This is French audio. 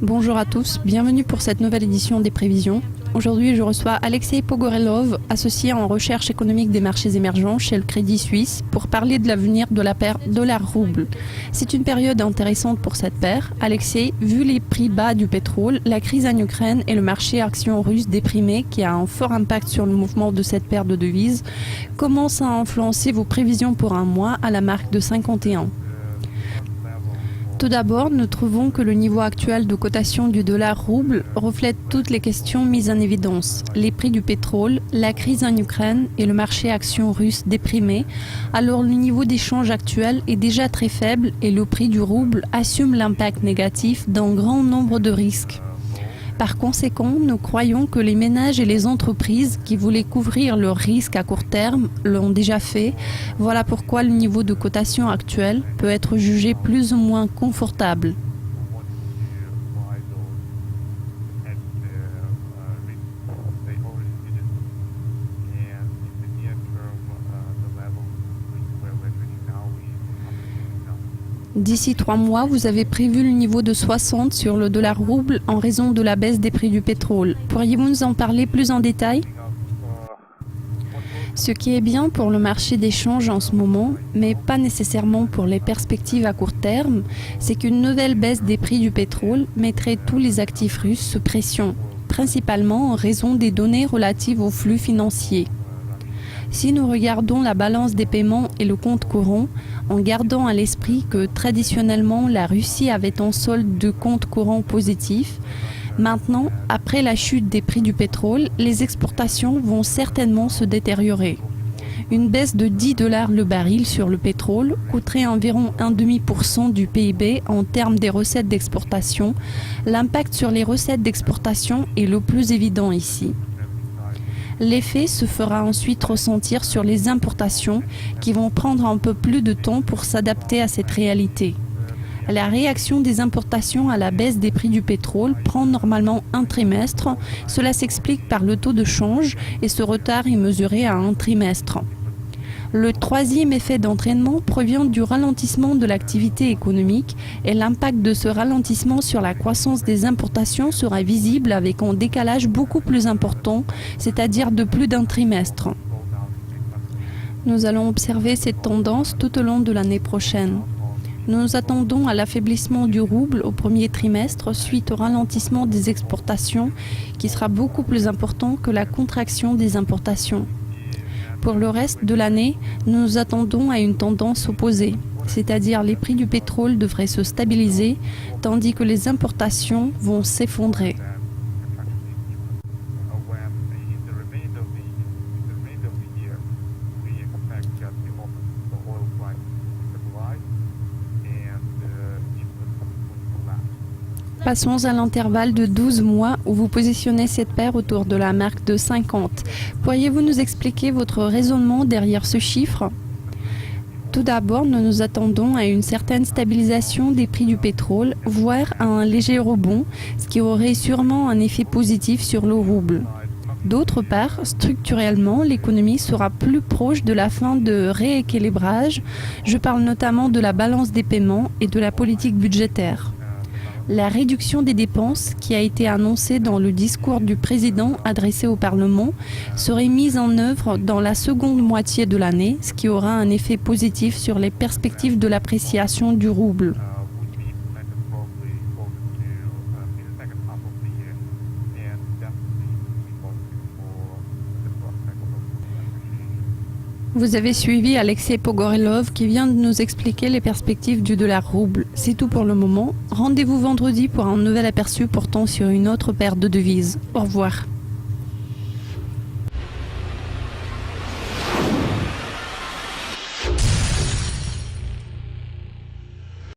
Bonjour à tous, bienvenue pour cette nouvelle édition des prévisions. Aujourd'hui, je reçois Alexei Pogorelov, associé en recherche économique des marchés émergents chez le Crédit Suisse, pour parler de l'avenir de la paire dollar-rouble. C'est une période intéressante pour cette paire. Alexei, vu les prix bas du pétrole, la crise en Ukraine et le marché action russe déprimé qui a un fort impact sur le mouvement de cette paire de devises, comment ça a influencé vos prévisions pour un mois à la marque de 51 ? Tout d'abord, nous trouvons que le niveau actuel de cotation du dollar-rouble reflète toutes les questions mises en évidence. Les prix du pétrole, la crise en Ukraine et le marché action russe déprimé. Alors le niveau d'échange actuel est déjà très faible et le prix du rouble assume l'impact négatif d'un grand nombre de risques. Par conséquent, nous croyons que les ménages et les entreprises qui voulaient couvrir leurs risques à court terme l'ont déjà fait. Voilà pourquoi le niveau de cotation actuel peut être jugé plus ou moins confortable. D'ici 3 mois, vous avez prévu le niveau de 60 sur le dollar-rouble en raison de la baisse des prix du pétrole. Pourriez-vous nous en parler plus en détail ? Ce qui est bien pour le marché d'échange en ce moment, mais pas nécessairement pour les perspectives à court terme, c'est qu'une nouvelle baisse des prix du pétrole mettrait tous les actifs russes sous pression, principalement en raison des données relatives aux flux financiers. Si nous regardons la balance des paiements et le compte courant, en gardant à l'esprit que traditionnellement la Russie avait en solde de compte courant positif, maintenant, après la chute des prix du pétrole, les exportations vont certainement se détériorer. Une baisse de $10 le baril sur le pétrole coûterait environ 1,5% du PIB en termes des recettes d'exportation. L'impact sur les recettes d'exportation est le plus évident ici. L'effet se fera ensuite ressentir sur les importations qui vont prendre un peu plus de temps pour s'adapter à cette réalité. La réaction des importations à la baisse des prix du pétrole prend normalement un trimestre. Cela s'explique par le taux de change et ce retard est mesuré à un trimestre. Le troisième effet d'entraînement provient du ralentissement de l'activité économique et l'impact de ce ralentissement sur la croissance des importations sera visible avec un décalage beaucoup plus important, c'est-à-dire de plus d'un trimestre. Nous allons observer cette tendance tout au long de l'année prochaine. Nous nous attendons à l'affaiblissement du rouble au premier trimestre suite au ralentissement des exportations qui sera beaucoup plus important que la contraction des importations. Pour le reste de l'année, nous nous attendons à une tendance opposée, c'est-à-dire les prix du pétrole devraient se stabiliser, tandis que les importations vont s'effondrer. Passons à l'intervalle de 12 mois où vous positionnez cette paire autour de la marque de 50. Pourriez-vous nous expliquer votre raisonnement derrière ce chiffre ? Tout d'abord, nous nous attendons à une certaine stabilisation des prix du pétrole, voire à un léger rebond, ce qui aurait sûrement un effet positif sur le rouble. D'autre part, structurellement, l'économie sera plus proche de la fin de rééquilibrage. Je parle notamment de la balance des paiements et de la politique budgétaire. La réduction des dépenses, qui a été annoncée dans le discours du président adressé au Parlement, serait mise en œuvre dans la seconde moitié de l'année, ce qui aura un effet positif sur les perspectives de l'appréciation du rouble. Vous avez suivi Alexei Pogorelov qui vient de nous expliquer les perspectives du dollar-rouble. C'est tout pour le moment. Rendez-vous vendredi pour un nouvel aperçu portant sur une autre paire de devises. Au revoir.